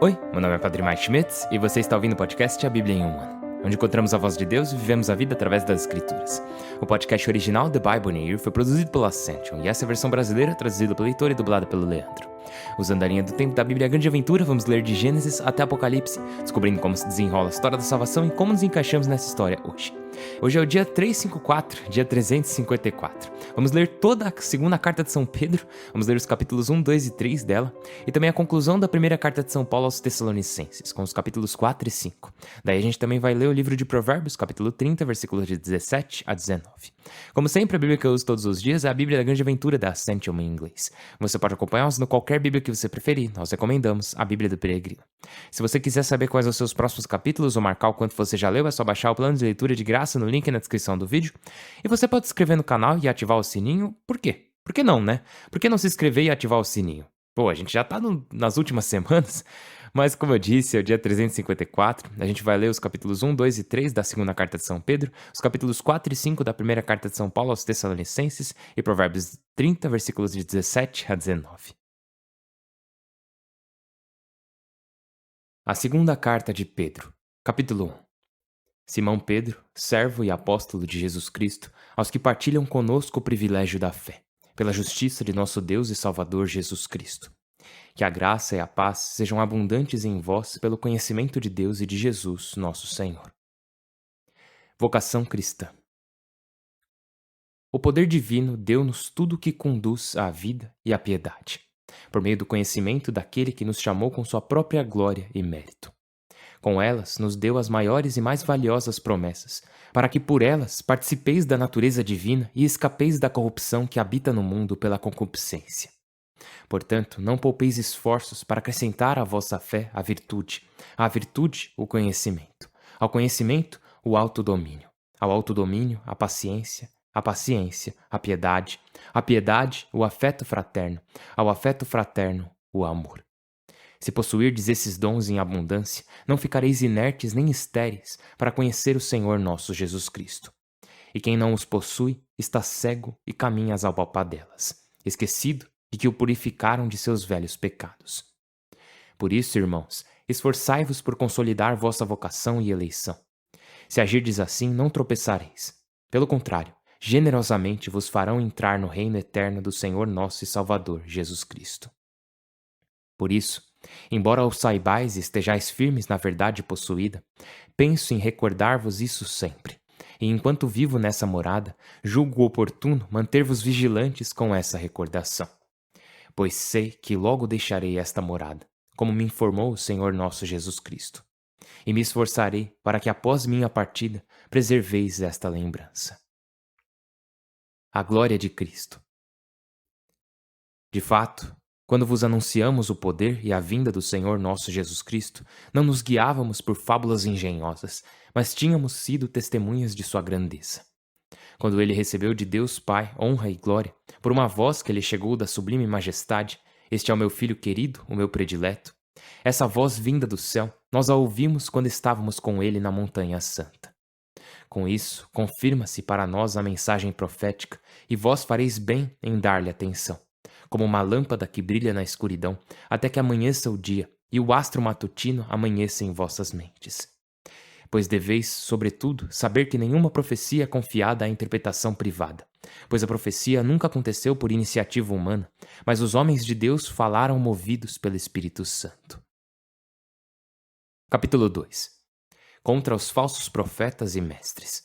Oi, meu nome é Padre Mike Schmitz e você está ouvindo o podcast A Bíblia em um Ano, onde encontramos a voz de Deus e vivemos a vida através das Escrituras. O podcast original The Bible in a Year foi produzido pela Ascension e essa é a versão brasileira traduzida pelo leitor e dublada pelo Leandro. Usando a linha do tempo da Bíblia Grande Aventura, vamos ler de Gênesis até Apocalipse, descobrindo como se desenrola a história da salvação e como nos encaixamos nessa história hoje. Hoje é o dia 354, dia 354. Vamos ler toda a segunda carta de São Pedro, vamos ler os capítulos 1, 2 e 3 dela, e também a conclusão da primeira carta de São Paulo aos Tessalonicenses, com os capítulos 4 e 5. Daí a gente também vai ler o livro de Provérbios, capítulo 30, versículos de 17 a 19. Como sempre, a Bíblia que eu uso todos os dias é a Bíblia da Grande Aventura da Ascension em inglês. Você pode acompanhar-nos no qualquer Bíblia que você preferir, nós recomendamos a Bíblia do Peregrino. Se você quiser saber quais são os seus próximos capítulos ou marcar o quanto você já leu, é só baixar o plano de leitura de graça no link na descrição do vídeo. E você pode se inscrever no canal e ativar o sininho. Por quê? Por que não, né? Por que não se inscrever e ativar o sininho? Pô, a gente já tá nas últimas semanas, mas como eu disse, é o dia 354, a gente vai ler os capítulos 1, 2 e 3 da segunda carta de São Pedro, os capítulos 4 e 5 da primeira carta de São Paulo aos Tessalonicenses e Provérbios 30, versículos de 17 a 19. A segunda carta de Pedro, capítulo 1. Simão Pedro, servo e apóstolo de Jesus Cristo, aos que partilham conosco o privilégio da fé, pela justiça de nosso Deus e Salvador Jesus Cristo. Que a graça e a paz sejam abundantes em vós pelo conhecimento de Deus e de Jesus, nosso Senhor. Vocação cristã. O poder divino deu-nos tudo o que conduz à vida e à piedade, por meio do conhecimento daquele que nos chamou com sua própria glória e mérito. Com elas nos deu as maiores e mais valiosas promessas, para que por elas participeis da natureza divina e escapeis da corrupção que habita no mundo pela concupiscência. Portanto, não poupeis esforços para acrescentar à vossa fé a virtude o conhecimento, ao conhecimento o autodomínio, ao autodomínio a paciência, a piedade o afeto fraterno, ao afeto fraterno o amor. Se possuirdes esses dons em abundância, não ficareis inertes nem estéreis para conhecer o Senhor nosso Jesus Cristo. E quem não os possui está cego e caminha às alpapadelas, esquecido de que o purificaram de seus velhos pecados. Por isso, irmãos, esforçai-vos por consolidar vossa vocação e eleição. Se agirdes assim, não tropeçareis. Pelo contrário, generosamente vos farão entrar no reino eterno do Senhor nosso e Salvador, Jesus Cristo. Por isso, embora o saibais e estejais firmes na verdade possuída, penso em recordar-vos isso sempre. E enquanto vivo nessa morada, julgo oportuno manter-vos vigilantes com essa recordação. Pois sei que logo deixarei esta morada, como me informou o Senhor nosso Jesus Cristo. E me esforçarei para que após minha partida preserveis esta lembrança. A glória de Cristo. De fato, quando vos anunciamos o poder e a vinda do Senhor nosso Jesus Cristo, não nos guiávamos por fábulas engenhosas, mas tínhamos sido testemunhas de sua grandeza. Quando ele recebeu de Deus Pai honra e glória, por uma voz que lhe chegou da sublime majestade, este é o meu filho querido, o meu predileto. Essa voz vinda do céu, nós a ouvimos quando estávamos com ele na montanha santa. Com isso, confirma-se para nós a mensagem profética, e vós fareis bem em dar-lhe atenção, como uma lâmpada que brilha na escuridão, até que amanheça o dia, e o astro matutino amanheça em vossas mentes. Pois deveis, sobretudo, saber que nenhuma profecia é confiada à interpretação privada, pois a profecia nunca aconteceu por iniciativa humana, mas os homens de Deus falaram movidos pelo Espírito Santo. Capítulo 2. Contra os falsos profetas e mestres.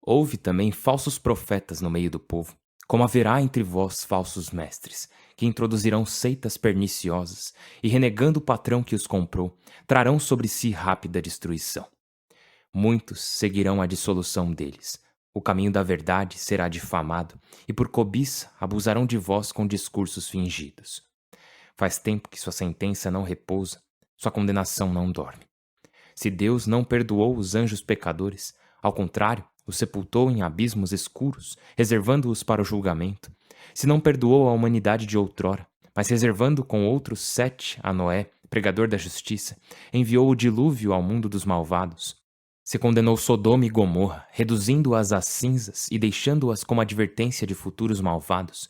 Houve também falsos profetas no meio do povo, como haverá entre vós falsos mestres, que introduzirão seitas perniciosas e, renegando o patrão que os comprou, trarão sobre si rápida destruição. Muitos seguirão a dissolução deles. O caminho da verdade será difamado, e por cobiça abusarão de vós com discursos fingidos. Faz tempo que sua sentença não repousa, sua condenação não dorme. Se Deus não perdoou os anjos pecadores, ao contrário, os sepultou em abismos escuros, reservando-os para o julgamento. Se não perdoou a humanidade de outrora, mas reservando com outros 7 a Noé, pregador da justiça, enviou o dilúvio ao mundo dos malvados. Se condenou Sodoma e Gomorra, reduzindo-as a cinzas e deixando-as como advertência de futuros malvados.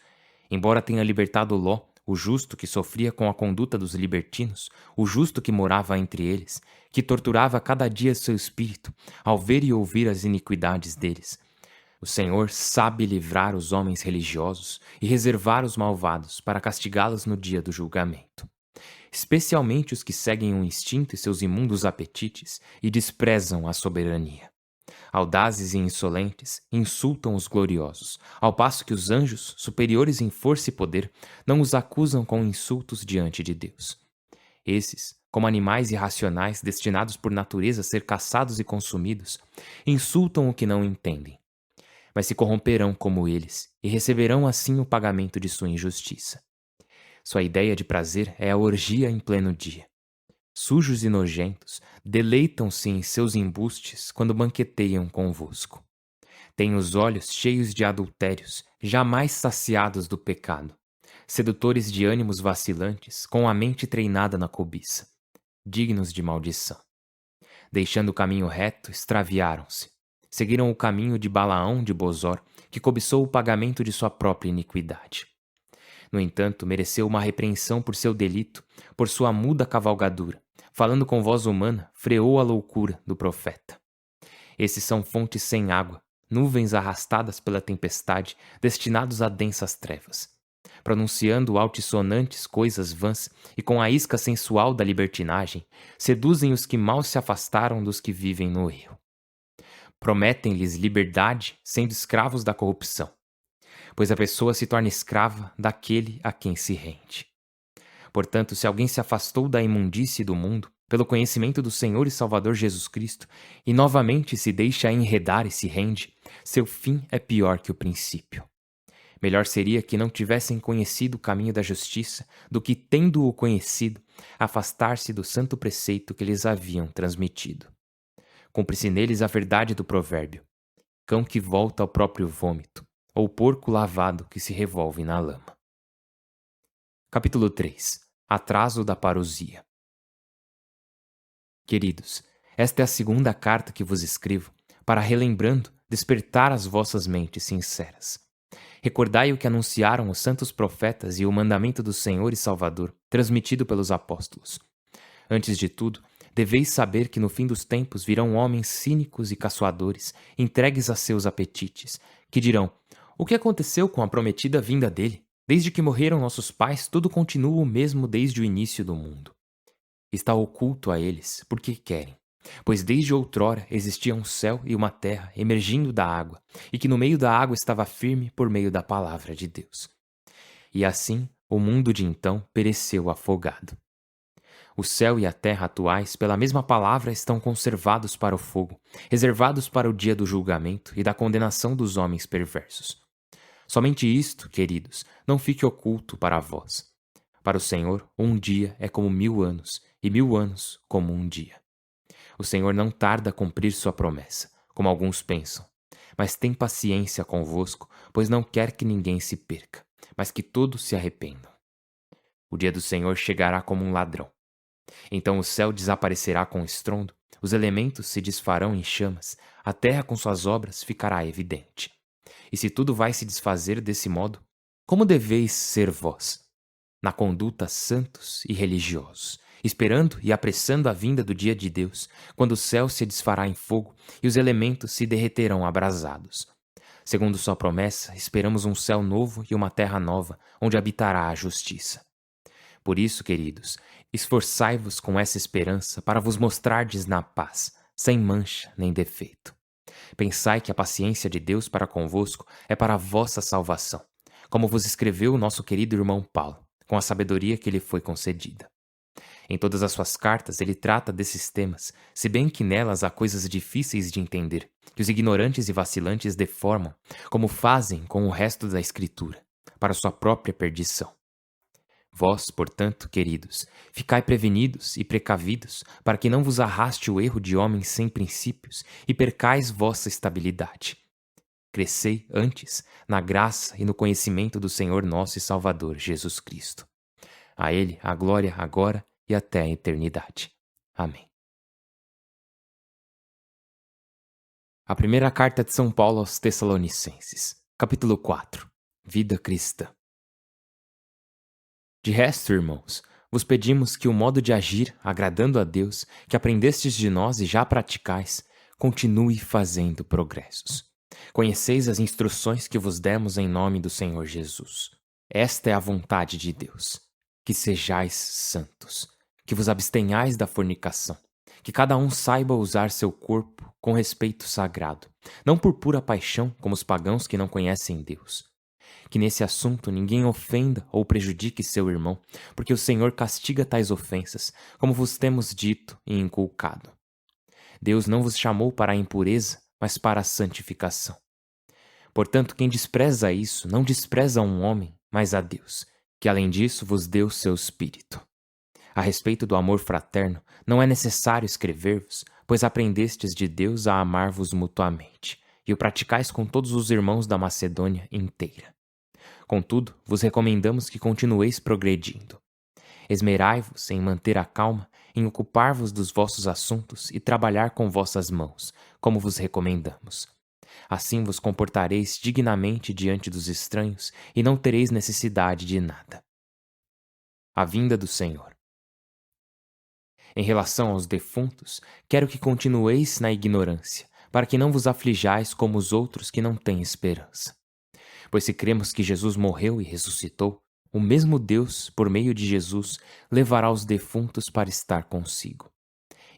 Embora tenha libertado Ló, o justo que sofria com a conduta dos libertinos, o justo que morava entre eles, que torturava cada dia seu espírito, ao ver e ouvir as iniquidades deles. O Senhor sabe livrar os homens religiosos e reservar os malvados para castigá-los no dia do julgamento. Especialmente os que seguem o instinto e seus imundos apetites e desprezam a soberania. Audazes e insolentes, insultam os gloriosos, ao passo que os anjos, superiores em força e poder, não os acusam com insultos diante de Deus. Esses, como animais irracionais destinados por natureza a ser caçados e consumidos, insultam o que não entendem. Mas se corromperão como eles, e receberão assim o pagamento de sua injustiça. Sua ideia de prazer é a orgia em pleno dia. Sujos e nojentos, deleitam-se em seus embustes quando banqueteiam convosco. Têm os olhos cheios de adultérios, jamais saciados do pecado. Sedutores de ânimos vacilantes, com a mente treinada na cobiça. Dignos de maldição. Deixando o caminho reto, extraviaram-se. Seguiram o caminho de Balaão de Bozor, que cobiçou o pagamento de sua própria iniquidade. No entanto, mereceu uma repreensão por seu delito, por sua muda cavalgadura. Falando com voz humana, freou a loucura do profeta. Esses são fontes sem água, nuvens arrastadas pela tempestade, destinados a densas trevas. Pronunciando altissonantes coisas vãs e com a isca sensual da libertinagem, seduzem os que mal se afastaram dos que vivem no erro. Prometem-lhes liberdade, sendo escravos da corrupção, pois a pessoa se torna escrava daquele a quem se rende. Portanto, se alguém se afastou da imundície do mundo, pelo conhecimento do Senhor e Salvador Jesus Cristo, e novamente se deixa enredar e se rende, seu fim é pior que o princípio. Melhor seria que não tivessem conhecido o caminho da justiça, do que, tendo-o conhecido, afastar-se do santo preceito que lhes haviam transmitido. Cumpre-se neles a verdade do provérbio: cão que volta ao próprio vômito, ou porco lavado que se revolve na lama. Capítulo 3. Atraso da parousia. Queridos, esta é a segunda carta que vos escrevo, para, relembrando, despertar as vossas mentes sinceras. Recordai o que anunciaram os santos profetas e o mandamento do Senhor e Salvador, transmitido pelos apóstolos. Antes de tudo, deveis saber que no fim dos tempos virão homens cínicos e caçoadores, entregues a seus apetites, que dirão: o que aconteceu com a prometida vinda dele? Desde que morreram nossos pais, tudo continua o mesmo desde o início do mundo. Está oculto a eles, porque querem. Pois desde outrora existia um céu e uma terra emergindo da água, e que no meio da água estava firme por meio da palavra de Deus. E assim, o mundo de então pereceu afogado. O céu e a terra atuais, pela mesma palavra, estão conservados para o fogo, reservados para o dia do julgamento e da condenação dos homens perversos. Somente isto, queridos, não fique oculto para vós. Para o Senhor, um dia é como 1000 anos, e 1000 anos como um dia. O Senhor não tarda a cumprir sua promessa, como alguns pensam, mas tem paciência convosco, pois não quer que ninguém se perca, mas que todos se arrependam. O dia do Senhor chegará como um ladrão. Então o céu desaparecerá com estrondo, os elementos se desfarão em chamas, a terra com suas obras ficará evidente. E se tudo vai se desfazer desse modo, como deveis ser vós? Na conduta santos e religiosos, esperando e apressando a vinda do dia de Deus, quando o céu se desfará em fogo e os elementos se derreterão abrasados. Segundo sua promessa, esperamos um céu novo e uma terra nova, onde habitará a justiça. Por isso, queridos, esforçai-vos com essa esperança para vos mostrardes na paz, sem mancha nem defeito. Pensai que a paciência de Deus para convosco é para a vossa salvação, como vos escreveu o nosso querido irmão Paulo, com a sabedoria que lhe foi concedida. Em todas as suas cartas ele trata desses temas, se bem que nelas há coisas difíceis de entender, que os ignorantes e vacilantes deformam, como fazem com o resto da Escritura, para sua própria perdição. Vós, portanto, queridos, ficai prevenidos e precavidos, para que não vos arraste o erro de homens sem princípios e percais vossa estabilidade. Crescei, antes, na graça e no conhecimento do Senhor nosso e Salvador Jesus Cristo. A Ele a glória agora e até a eternidade. Amém. A primeira carta de São Paulo aos Tessalonicenses, capítulo 4. Vida cristã. De resto, irmãos, vos pedimos que o modo de agir, agradando a Deus, que aprendestes de nós e já praticais, continue fazendo progressos. Conheceis as instruções que vos demos em nome do Senhor Jesus. Esta é a vontade de Deus, que sejais santos, que vos abstenhais da fornicação, que cada um saiba usar seu corpo com respeito sagrado, não por pura paixão como os pagãos que não conhecem Deus. Que nesse assunto ninguém ofenda ou prejudique seu irmão, porque o Senhor castiga tais ofensas, como vos temos dito e inculcado. Deus não vos chamou para a impureza, mas para a santificação. Portanto, quem despreza isso, não despreza um homem, mas a Deus, que além disso vos deu seu Espírito. A respeito do amor fraterno, não é necessário escrever-vos, pois aprendestes de Deus a amar-vos mutuamente, e o praticais com todos os irmãos da Macedônia inteira. Contudo, vos recomendamos que continueis progredindo. Esmerai-vos em manter a calma, em ocupar-vos dos vossos assuntos e trabalhar com vossas mãos, como vos recomendamos. Assim vos comportareis dignamente diante dos estranhos e não tereis necessidade de nada. A vinda do Senhor. Em relação aos defuntos, quero que continueis na ignorância, para que não vos aflijais como os outros que não têm esperança. Pois se cremos que Jesus morreu e ressuscitou, o mesmo Deus, por meio de Jesus, levará os defuntos para estar consigo.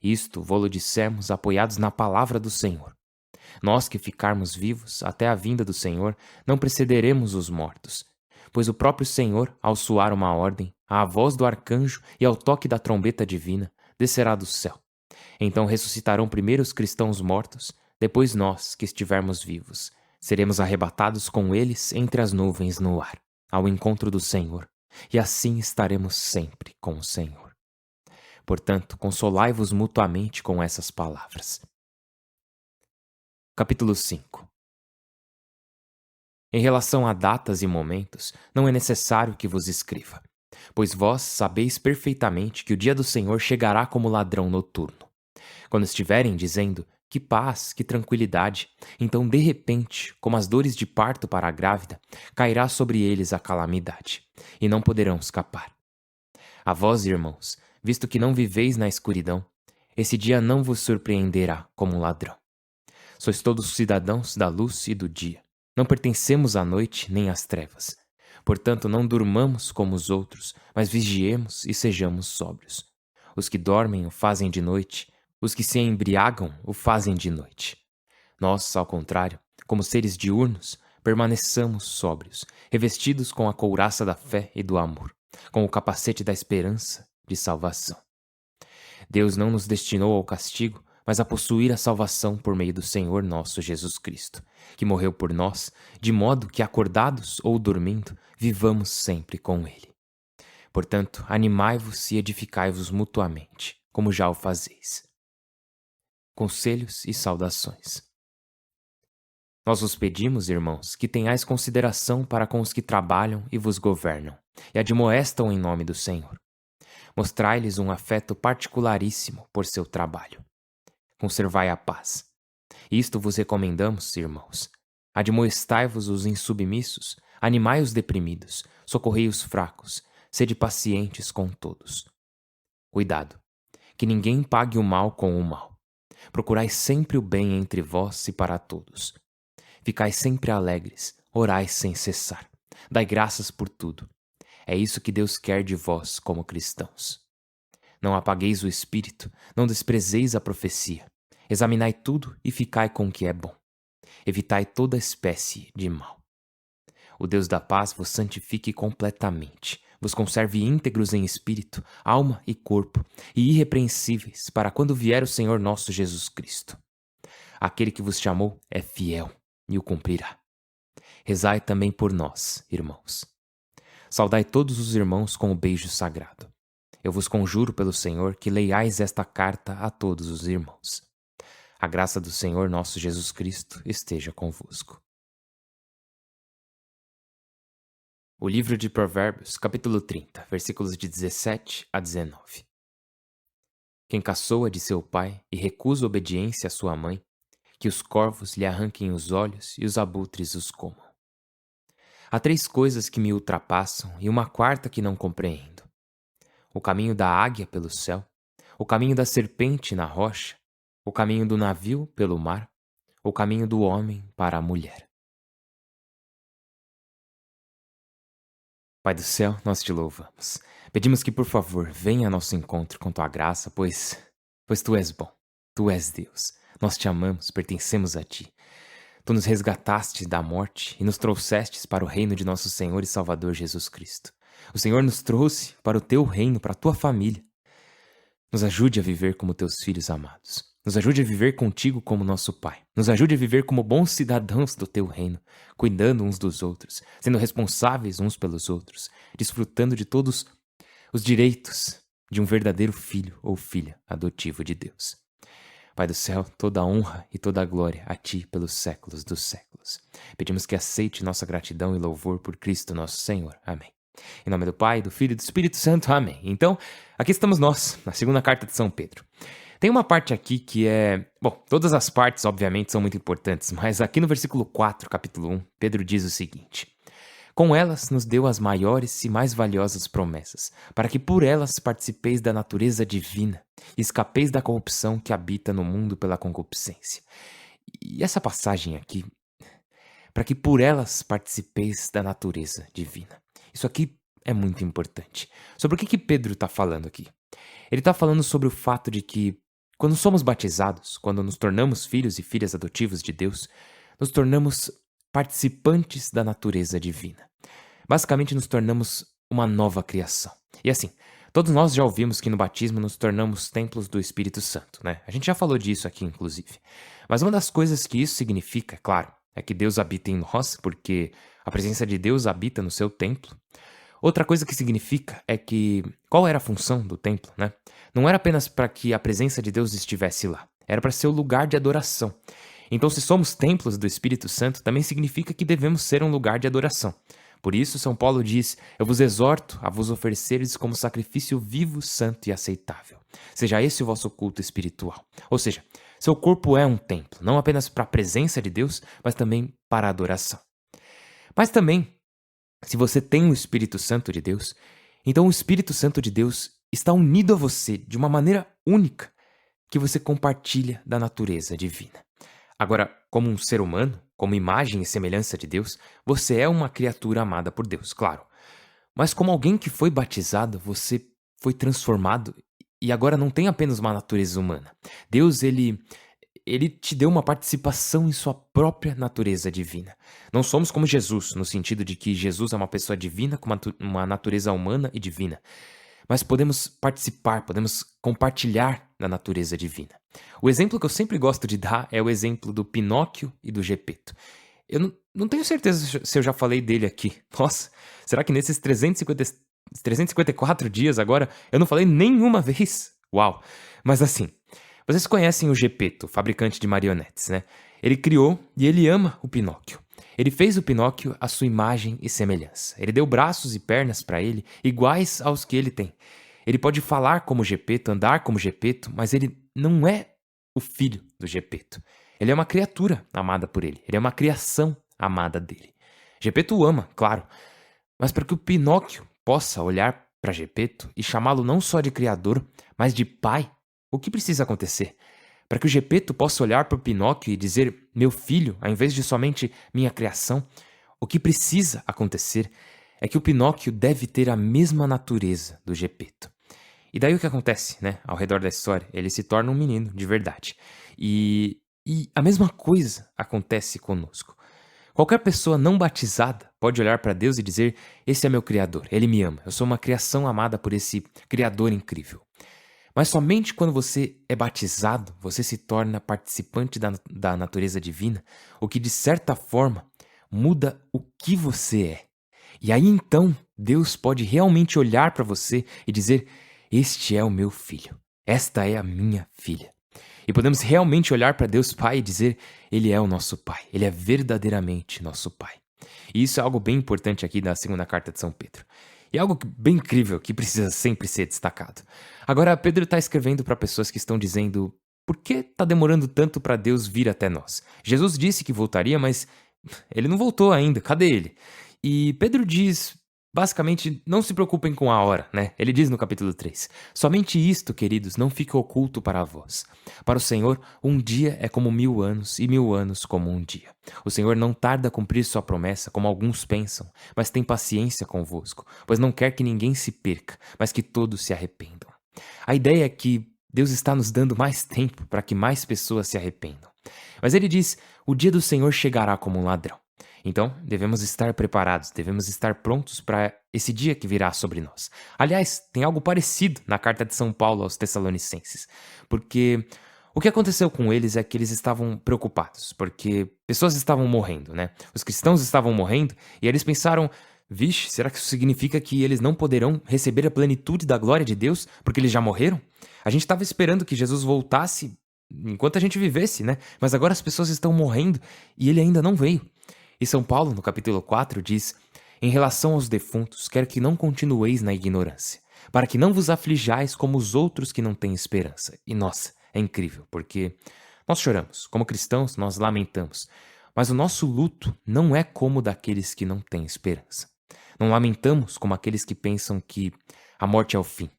Isto vô-lo dissemos apoiados na palavra do Senhor. Nós que ficarmos vivos até a vinda do Senhor, não precederemos os mortos. Pois o próprio Senhor, ao soar uma ordem, à voz do arcanjo e ao toque da trombeta divina, descerá do céu. Então ressuscitarão primeiro os cristãos mortos, depois nós, que estivermos vivos. Seremos arrebatados com eles entre as nuvens no ar, ao encontro do Senhor, e assim estaremos sempre com o Senhor. Portanto, consolai-vos mutuamente com essas palavras. Capítulo 5. Em relação a datas e momentos, não é necessário que vos escreva, pois vós sabeis perfeitamente que o dia do Senhor chegará como ladrão noturno. Quando estiverem dizendo que paz, que tranquilidade, então de repente, como as dores de parto para a grávida, cairá sobre eles a calamidade, e não poderão escapar. A vós, irmãos, visto que não viveis na escuridão, esse dia não vos surpreenderá como um ladrão. Sois todos cidadãos da luz e do dia. Não pertencemos à noite nem às trevas. Portanto, não durmamos como os outros, mas vigiemos e sejamos sóbrios. Os que dormem o fazem de noite, os que se embriagam o fazem de noite. Nós, ao contrário, como seres diurnos, permaneçamos sóbrios, revestidos com a couraça da fé e do amor, com o capacete da esperança de salvação. Deus não nos destinou ao castigo, mas a possuir a salvação por meio do Senhor nosso Jesus Cristo, que morreu por nós, de modo que, acordados ou dormindo, vivamos sempre com Ele. Portanto, animai-vos e edificai-vos mutuamente, como já o fazeis. Conselhos e saudações. Nós vos pedimos, irmãos, que tenhais consideração para com os que trabalham e vos governam, e admoestam em nome do Senhor. Mostrai-lhes um afeto particularíssimo por seu trabalho. Conservai a paz. Isto vos recomendamos, irmãos. Admoestai-vos os insubmissos, animai os deprimidos, socorrei os fracos, sede pacientes com todos. Cuidado, que ninguém pague o mal com o mal. Procurai sempre o bem entre vós e para todos. Ficai sempre alegres, orai sem cessar. Dai graças por tudo. É isso que Deus quer de vós como cristãos. Não apagueis o espírito, não desprezeis a profecia. Examinai tudo e ficai com o que é bom. Evitai toda espécie de mal. O Deus da paz vos santifique completamente, vos conserve íntegros em espírito, alma e corpo, e irrepreensíveis para quando vier o Senhor nosso Jesus Cristo. Aquele que vos chamou é fiel e o cumprirá. Rezai também por nós, irmãos. Saudai todos os irmãos com o beijo sagrado. Eu vos conjuro pelo Senhor que leiais esta carta a todos os irmãos. A graça do Senhor nosso Jesus Cristo esteja convosco. O livro de Provérbios, capítulo 30, versículos de 17 a 19. Quem caçoa de seu pai e recusa obediência à sua mãe, que os corvos lhe arranquem os olhos e os abutres os comam. Há três coisas que me ultrapassam e uma quarta que não compreendo: o caminho da águia pelo céu, o caminho da serpente na rocha, o caminho do navio pelo mar, o caminho do homem para a mulher. Pai do céu, nós te louvamos. Pedimos que, por favor, venha ao nosso encontro com tua graça, pois tu és bom, tu és Deus. Nós te amamos, pertencemos a ti. Tu nos resgataste da morte e nos trouxestes para o reino de nosso Senhor e Salvador Jesus Cristo. O Senhor nos trouxe para o teu reino, para a tua família. Nos ajude a viver como teus filhos amados. Nos ajude a viver contigo como nosso Pai. Nos ajude a viver como bons cidadãos do teu reino, cuidando uns dos outros, sendo responsáveis uns pelos outros, desfrutando de todos os direitos de um verdadeiro filho ou filha adotivo de Deus. Pai do céu, toda a honra e toda a glória a ti pelos séculos dos séculos. Pedimos que aceite nossa gratidão e louvor por Cristo nosso Senhor. Amém. Em nome do Pai, do Filho e do Espírito Santo. Amém. Então, aqui estamos nós, na segunda carta de São Pedro. Tem uma parte aqui que é... Bom, todas as partes, obviamente, são muito importantes, mas aqui no versículo 4, capítulo 1, Pedro diz o seguinte: com elas nos deu as maiores e mais valiosas promessas, para que por elas participeis da natureza divina e escapeis da corrupção que habita no mundo pela concupiscência. E essa passagem aqui, para que por elas participeis da natureza divina. Isso aqui é muito importante. Sobre o que Pedro está falando aqui? Ele está falando sobre o fato de que, quando somos batizados, quando nos tornamos filhos e filhas adotivos de Deus, nos tornamos participantes da natureza divina. Basicamente, nos tornamos uma nova criação. E assim, todos nós já ouvimos que no batismo nos tornamos templos do Espírito Santo, né? A gente já falou disso aqui, inclusive. Mas uma das coisas que isso significa, é claro, é que Deus habita em nós, porque a presença de Deus habita no seu templo. Outra coisa que significa é que... Qual era a função do templo, né? Não era apenas para que a presença de Deus estivesse lá. Era para ser o lugar de adoração. Então, se somos templos do Espírito Santo, também significa que devemos ser um lugar de adoração. Por isso, São Paulo diz: eu vos exorto a vos ofereceres como sacrifício vivo, santo e aceitável. Seja esse o vosso culto espiritual. Ou seja, seu corpo é um templo, não apenas para a presença de Deus, mas também para a adoração. Mas também, se você tem o Espírito Santo de Deus, então o Espírito Santo de Deus está unido a você de uma maneira única que você compartilha da natureza divina. Agora, como um ser humano, como imagem e semelhança de Deus, você é uma criatura amada por Deus, claro. Mas como alguém que foi batizado, você foi transformado e agora não tem apenas uma natureza humana. Deus, ele te deu uma participação em sua própria natureza divina. Não somos como Jesus, no sentido de que Jesus é uma pessoa divina com uma natureza humana e divina. Mas podemos participar, podemos compartilhar da natureza divina. O exemplo que eu sempre gosto de dar é o exemplo do Pinóquio e do Gepeto. Eu não tenho certeza se eu já falei dele aqui. Nossa, será que nesses 354 dias agora eu não falei nenhuma vez? Uau! Mas assim, vocês conhecem o Gepeto, fabricante de marionetes, né? Ele criou e ele ama o Pinóquio. Ele fez o Pinóquio à sua imagem e semelhança. Ele deu braços e pernas para ele iguais aos que ele tem. Ele pode falar como Gepeto, andar como Gepeto, mas ele não é o filho do Gepeto. Ele é uma criatura amada por ele. Ele é uma criação amada dele. Gepeto o ama, claro, mas para que o Pinóquio possa olhar para Gepeto e chamá-lo não só de criador, mas de pai, o que precisa acontecer? Para que o Gepeto possa olhar para o Pinóquio e dizer meu filho, ao invés de somente minha criação, o que precisa acontecer é que o Pinóquio deve ter a mesma natureza do Gepeto. E daí o que acontece, né? Ao redor da história, ele se torna um menino de verdade. E a mesma coisa acontece conosco. Qualquer pessoa não batizada pode olhar para Deus e dizer: esse é meu Criador, Ele me ama, eu sou uma criação amada por esse Criador incrível. Mas somente quando você é batizado, você se torna participante da natureza divina, o que de certa forma muda o que você é. E aí então Deus pode realmente olhar para você e dizer: este é o meu filho, esta é a minha filha. E podemos realmente olhar para Deus Pai e dizer: Ele é o nosso Pai, Ele é verdadeiramente nosso Pai. E isso é algo bem importante aqui da segunda carta de São Pedro. E é algo bem incrível que precisa sempre ser destacado. Agora, Pedro está escrevendo para pessoas que estão dizendo: por que está demorando tanto para Deus vir até nós? Jesus disse que voltaria, mas ele não voltou ainda, cadê ele? E Pedro diz, basicamente, não se preocupem com a hora, né? Ele diz no capítulo 3: somente isto, queridos, não fica oculto para vós. Para o Senhor, um dia é como 1000 anos, e 1000 anos como um dia. O Senhor não tarda a cumprir sua promessa, como alguns pensam, mas tem paciência convosco, pois não quer que ninguém se perca, mas que todos se arrependam. A ideia é que Deus está nos dando mais tempo para que mais pessoas se arrependam. Mas ele diz: o dia do Senhor chegará como um ladrão. Então, devemos estar preparados, devemos estar prontos para esse dia que virá sobre nós. Aliás, tem algo parecido na carta de São Paulo aos Tessalonicenses, porque o que aconteceu com eles é que eles estavam preocupados, porque pessoas estavam morrendo, né? Os cristãos estavam morrendo e eles pensaram: vixe, será que isso significa que eles não poderão receber a plenitude da glória de Deus porque eles já morreram? A gente estava esperando que Jesus voltasse enquanto a gente vivesse, né? Mas agora as pessoas estão morrendo e ele ainda não veio. E São Paulo, no capítulo 4, diz: em relação aos defuntos, quero que não continueis na ignorância, para que não vos aflijais como os outros que não têm esperança. E nossa, é incrível, porque nós choramos, como cristãos, nós lamentamos, mas o nosso luto não é como o daqueles que não têm esperança. Não lamentamos como aqueles que pensam que a morte é o fim.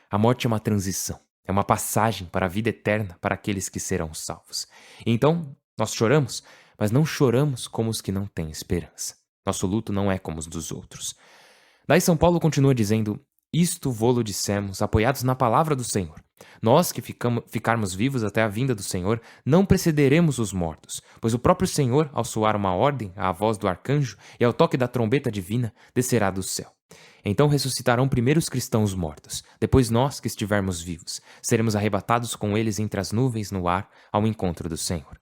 A morte é uma transição, é uma passagem para a vida eterna para aqueles que serão salvos. Então, nós choramos, mas não choramos como os que não têm esperança. Nosso luto não é como os dos outros. Daí São Paulo continua dizendo: isto vô-lo dissemos, apoiados na palavra do Senhor. Nós que ficarmos vivos até a vinda do Senhor, não precederemos os mortos, pois o próprio Senhor, ao soar uma ordem, à voz do arcanjo e ao toque da trombeta divina, descerá do céu. Então ressuscitarão primeiro os cristãos mortos, depois nós que estivermos vivos, seremos arrebatados com eles entre as nuvens no ar ao encontro do Senhor.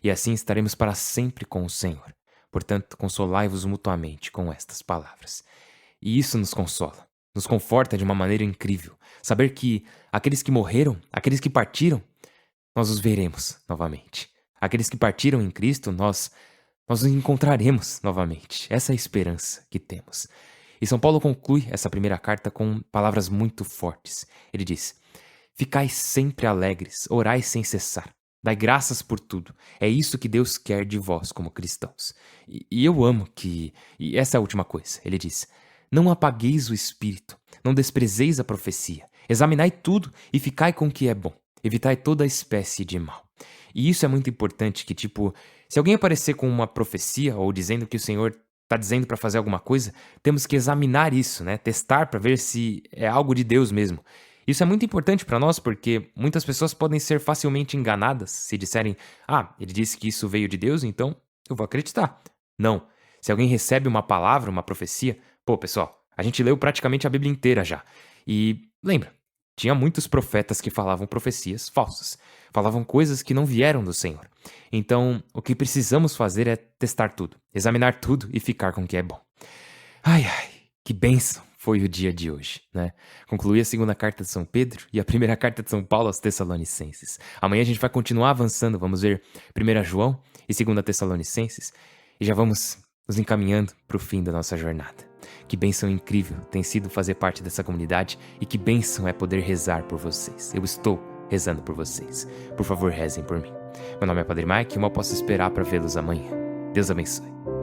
E assim estaremos para sempre com o Senhor. Portanto, consolai-vos mutuamente com estas palavras. E isso nos consola, nos conforta de uma maneira incrível. Saber que aqueles que morreram, aqueles que partiram, nós os veremos novamente. Aqueles que partiram em Cristo, nós os encontraremos novamente. Essa é a esperança que temos. E São Paulo conclui essa primeira carta com palavras muito fortes. Ele diz: ficai sempre alegres, orai sem cessar. Dai graças por tudo. É isso que Deus quer de vós como cristãos. E eu amo que... E essa é a última coisa. Ele diz: não apagueis o espírito, não desprezeis a profecia. Examinai tudo e ficai com o que é bom. Evitai toda espécie de mal. E isso é muito importante que, tipo, se alguém aparecer com uma profecia ou dizendo que o Senhor está dizendo para fazer alguma coisa, temos que examinar isso, né? Testar para ver se é algo de Deus mesmo. Isso é muito importante para nós porque muitas pessoas podem ser facilmente enganadas se disserem: ah, ele disse que isso veio de Deus, então eu vou acreditar. Não. Se alguém recebe uma palavra, uma profecia, pô, pessoal, a gente leu praticamente a Bíblia inteira já. E lembra, tinha muitos profetas que falavam profecias falsas, falavam coisas que não vieram do Senhor. Então, o que precisamos fazer é testar tudo, examinar tudo e ficar com o que é bom. Ai, ai, que bênção foi o dia de hoje, né? Concluí a segunda carta de São Pedro e a primeira carta de São Paulo aos Tessalonicenses. Amanhã a gente vai continuar avançando, vamos ver 1 João e 2 Tessalonicenses e já vamos nos encaminhando para o fim da nossa jornada. Que bênção incrível tem sido fazer parte dessa comunidade e que bênção é poder rezar por vocês. Eu estou rezando por vocês. Por favor, rezem por mim. Meu nome é Padre Mike e eu mal posso esperar para vê-los amanhã. Deus abençoe.